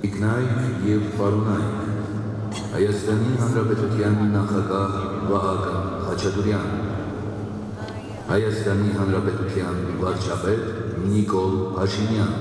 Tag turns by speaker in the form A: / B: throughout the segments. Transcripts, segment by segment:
A: Ինքնայք և պարունայք Հայաստանի Հանրապետության նախագահ Վահագն Խաչատուրյան, Հայաստանի Հանրապետության վարչապետ Նիկոլ Փաշինյան,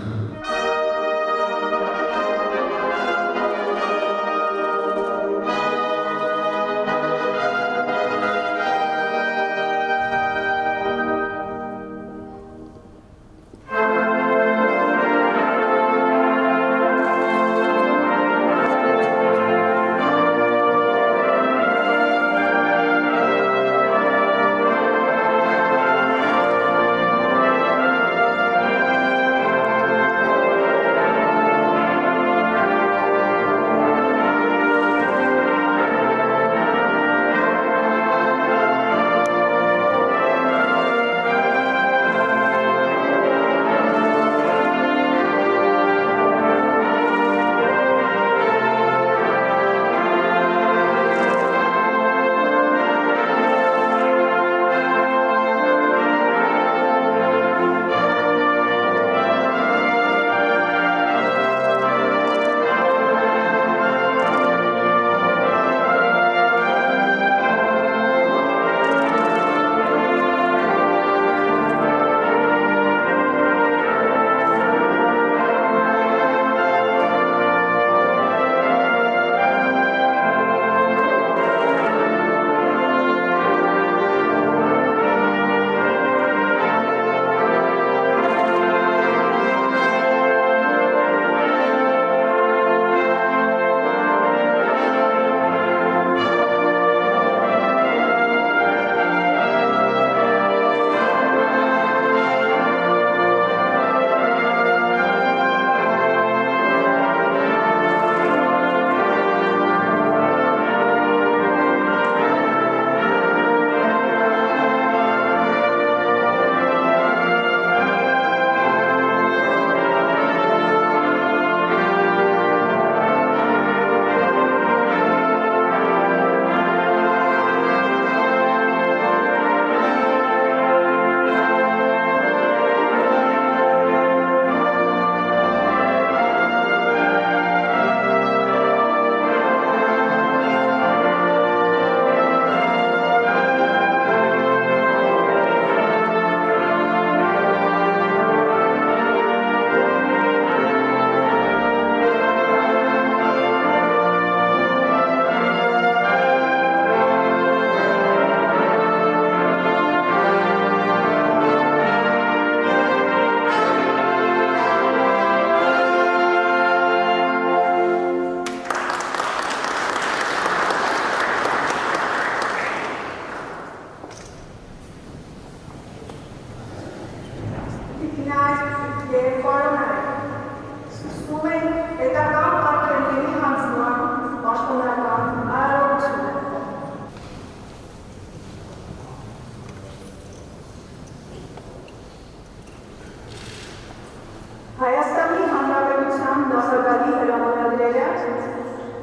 B: Հայաստանի Հանրապետության նախագահի հրամանագրերը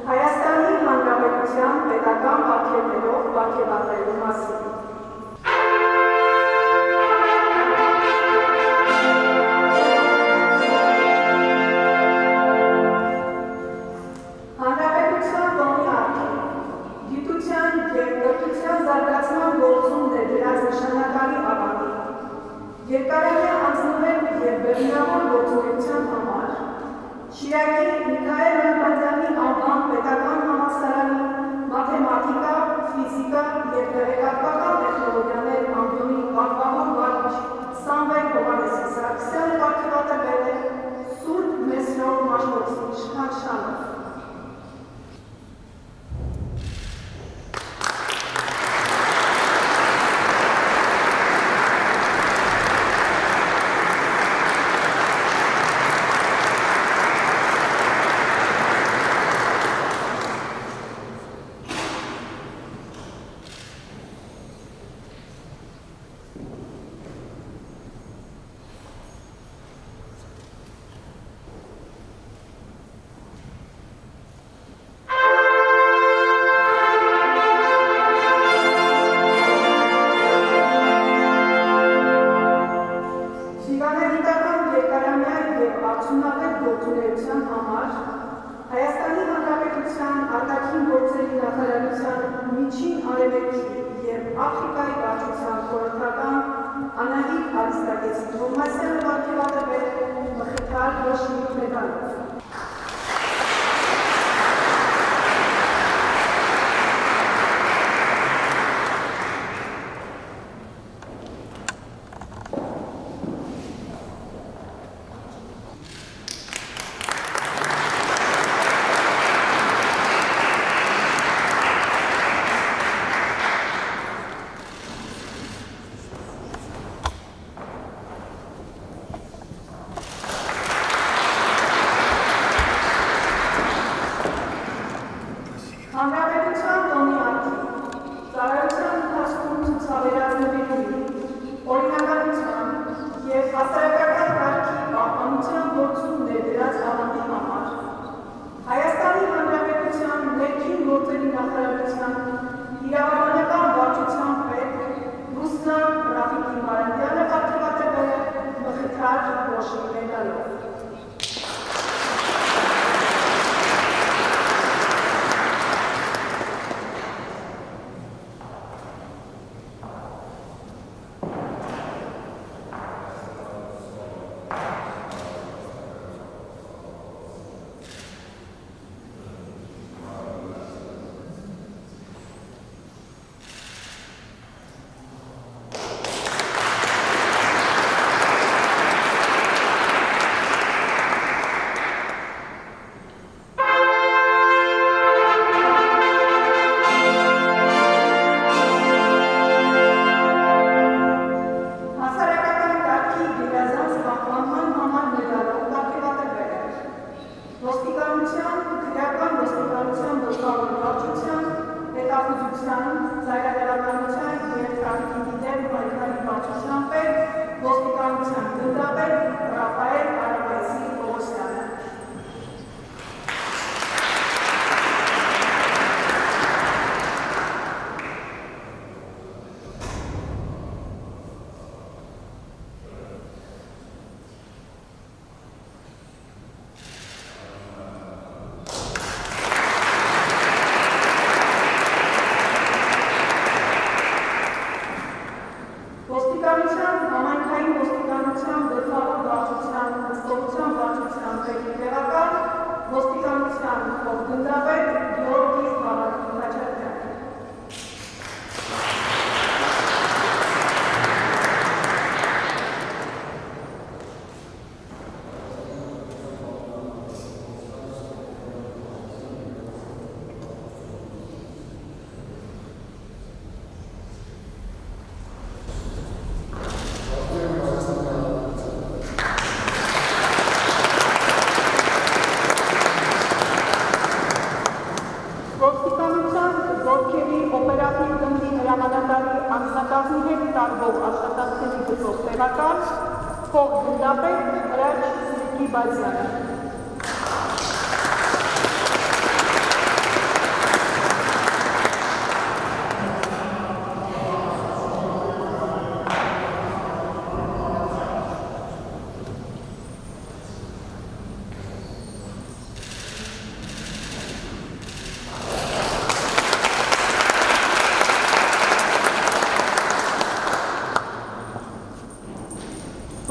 B: Հայաստանի Հանրապետության պետական պարգևներով պարգևատրելու մասին։ Հանրապետության տոնի արքին, գիտության և կրթության զարգացման գործում ներդրած նշանակալի ավանդի, երկարամյա անձնվեր և բեռնավոր գործունեության համար Շիրակի Միքայել Մեղմադյանի անվան պետական համալսարանի մաթեմատիկա, ֆիզիկա և տեղեկատվական տեխնոլոգիաներ ամբիոնի պատվավոր վարիչ Սամվել Հովհաննես Սարգսյանը պարգևատրվել է Սուրբ Մեսրոպ Մաշտոցի շքանշանով։ Միջին Արևելքի և Աֆրիկայի վարչության խորհրդական Անահիտ Արիստակեցի Թովմասյանը վարդյվատրվել Մխիթար Ռոշմի մեդալով։ Հանրապետության տոնի ակի, ծառայության ընթացքում ցուցաբերած նվիրումի, օրինականության և հասարակական կարգի պահպանության գործում ներդրած ավանդի համար, Հայաստանի Հանրապետության ներքին գործերի նախարարության իրավաբանական վարչության պետ Ռուսլան Ռաֆիկի Մարանդյանը պատրվատրվել է Մխիթար Ռոշմի մեդալով։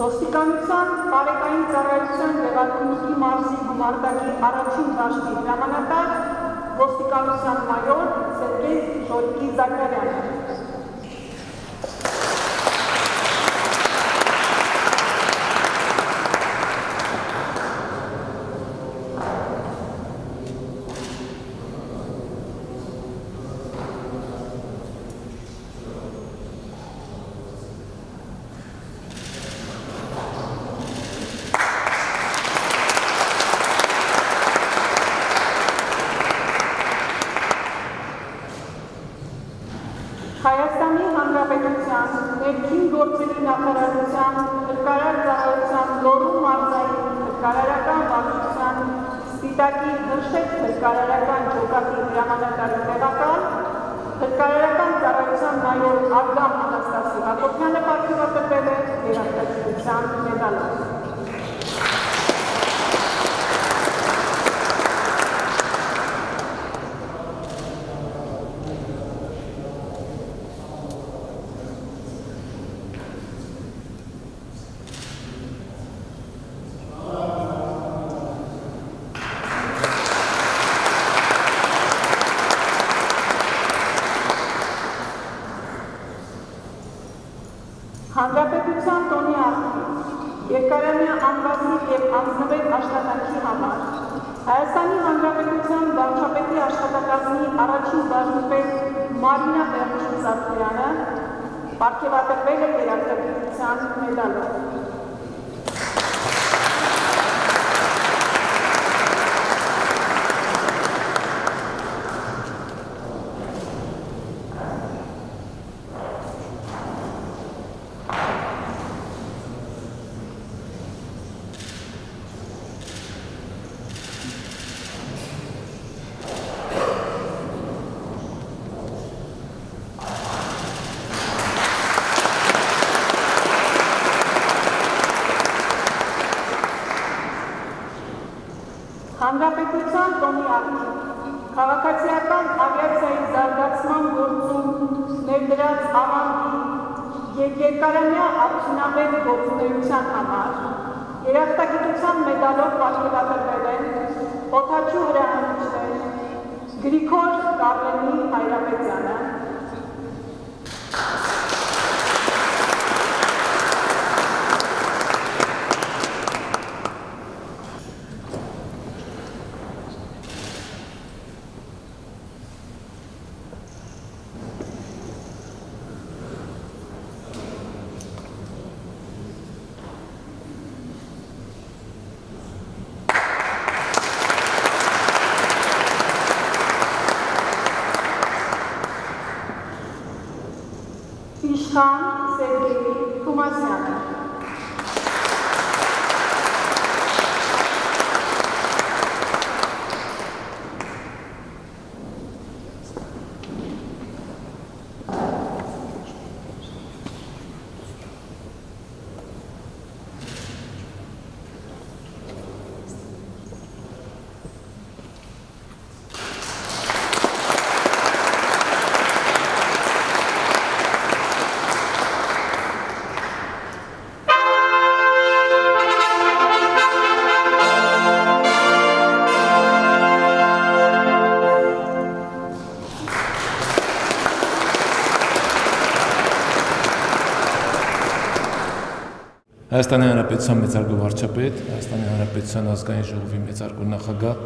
B: Ոստիկանության տարեկային ծառայության Լևակունիքի մարզի գումարտակի առաջին դաշտի հրամանատար ոստիկանության մայոր Սերգեյ Շոյկի Զաքարյանը։ Հայաստանի Հանրապետության ներքին գործերի նախարարության հրկարար ծառայության Լոռու մարզային հրկարարական վարչության Սպիտակի հրշեջ հրկարարական ջոկատի հրամանատարի տեղակալ հրկարարական ծառայության մայոր Արգամ Անաստասի Հակոբյանը պատվիրատրվել է երաժշտության մեդալով։ արվեստի աշխատակազմի առաջին բաժնպետ Մարինա Բերնշուց-Արտյանը պարգևատրվել է երաժշտության մեդալով։ Հանրապետության տոնի արդյունք քաղաքացիական ավիացիայի զարգացման գործում ներդրած ավանդի և երկարամյա արդյունավետ գործունեության համար երաժշտագիտության մեդալով պարգևատրվել են օդաչու հրամանիչներ Գրիգոր Կարլենի Հայրապետյանը, Իշխան Սերգեյ Թումասյանը,
C: Հայաստանի Հանրապետության մեծարգո վարչապետ, Հայաստանի Հանրապետության ազգային ժողովի մեծարգո նախագահ,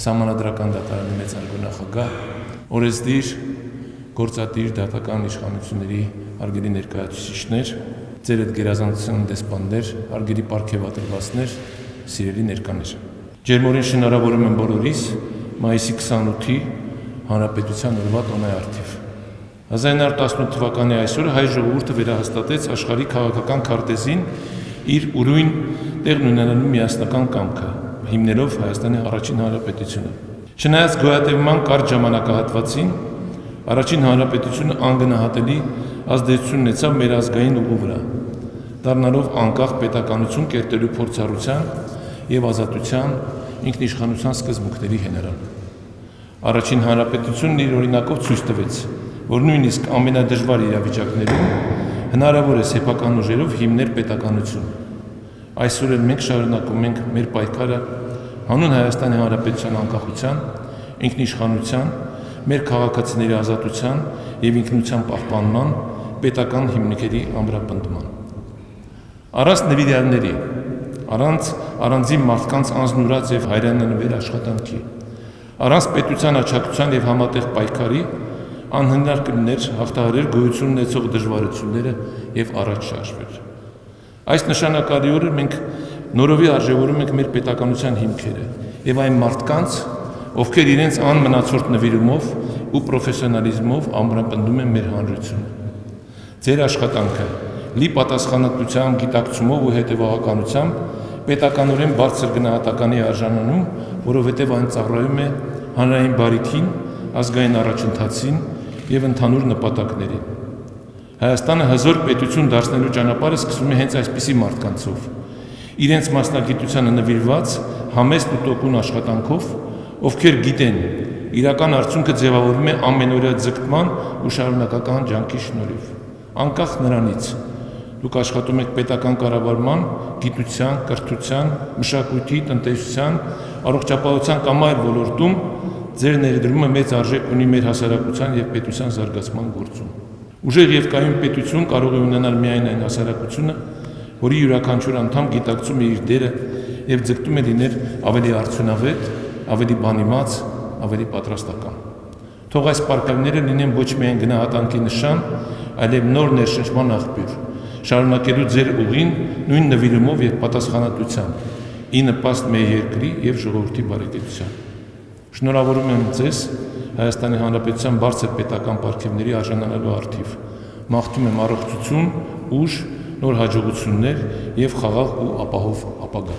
C: Սահմանադրական դատարանի մեծարգո նախագահ, օրենսդիր, գործադիր դատական իշխանությունների հարգելի ներկայացուցիչներ, ձեր այդ գերազանցության դեսպաններ, հարգելի պարգևատրվածներ, սիրելի ներկաներ։ Ջերմորեն շնորհավորում եմ բոլորիս մայիսի 28-ի Հանրապետության օրվա տոնայարդիվ։ 1918 թվականի այսօրը հայ ժողովուրդը վերահաստատեց աշխարհի քաղաքական քարտեզին իր ուրույն տեղն ունենալու միասնական կամքը, հիմնելով Հայաստանի առաջին հանրապետությունը։ Չնայած գոյատևման կարճ ժամանակահատվածին, առաջին հանրապետությունը անգնահատելի ազդեցություն ունեցավ մեր ազգային ուղու վրա, դառնալով անկախ պետականություն կերտելու փորձառության եւ ազատության ինքնիշխանության սկզբունքների հենարան։ Առաջին հանրապետությունն իր օրինակով ցույց տվեց, որ նույնիսկ ամենադժվար իրավիճակներում հնարավոր է սեփական ուժերով հիմնել պետականություն։ Այսօր էլ մենք շարունակում ենք մեր պայքարը հանուն Հայաստանի Հանրապետության անկախության, ինքնիշխանության, մեր քաղաքացիների ազատության եւ ինքնության պահպանման պետական հիմնքերի ամրապնդման։ Առանց նվիրյալների, առանց առանձին մարդկանց անձնուրաց եւ հայրենանվեր աշխատանքի, առանց պետության աջակցության եւ համատեղ պայքարի անհնար կլիներ հաղթահարել գոյություն ունեցող դժվարությունները եւ առաջ շարժվել։ Այս նշանակալի օրը մենք նորովի արժևորում ենք մեր պետականության հիմքերը եւ այն մարդկանց, ովքեր իրենց անմնացորդ նվիրումով ու պրոֆեսիոնալիզմով ամրապնդում են մեր հանրությունը։ Ձեր աշխատանքը լի պատասխանատվությամբ, գիտակցումով ու հետևողականությամբ պետականորեն բարձր գնահատականի արժանանում, որովհետեւ այն ծառայում է հանրային բարիքին, ազգային առաջընթացին եւ ընդհանուր նպատակներին։ Հայաստանը հզոր պետություն դարձնելու ճանապարհը սկսվում է հենց այսպիսի մարդկանցով, իրենց մասնագիտությանը նվիրված համեստ ու տոկուն աշխատանքով, ովքեր գիտեն, իրական արդյունքը ձևավորվում է ամենօրյա ձգտման ու շարունակական ջանքի շնորհիվ։ Անկախ նրանից, դուք աշխատում եք պետական կառավարման, գիտության, կրթության, մշակույթի, տնտեսության, առողջապահության կամ այլ ոլորտում, ձեր ներդրումը մեծ արժեք ունի մեր հասարակության եւ պետության զարգացման գործում։ Ուժեղ եւ կայուն պետություն կարող է ունենալ միայն այն հասարակությունը, որի յուրաքանչյուր անդամ գիտակցում է իր դերը եւ ձգտում է լինել ավելի արդյունավետ, ավելի բանիմաց, ավելի պատրաստական։ Թող այս պարգևները լինեն ոչ միայն գնահատանքի նշան, այլև նոր ներշնչման աղբյուր, շարունակելու ձեր ուղին նույն նվիրումով եւ պատասխանատվությամբ, ի նպաստ մեր երկրի եւ ժողովրդի բարեկեցության։ Շնորհավորում եմ ձեզ Հայաստանի Հանրապետության բարձր պետական պարգևների արժանանալու առթիվ։ Մաղթում եմ առողջություն, ուժ, նոր հաջողություններ եւ խաղաղ ու ապահով ապագա։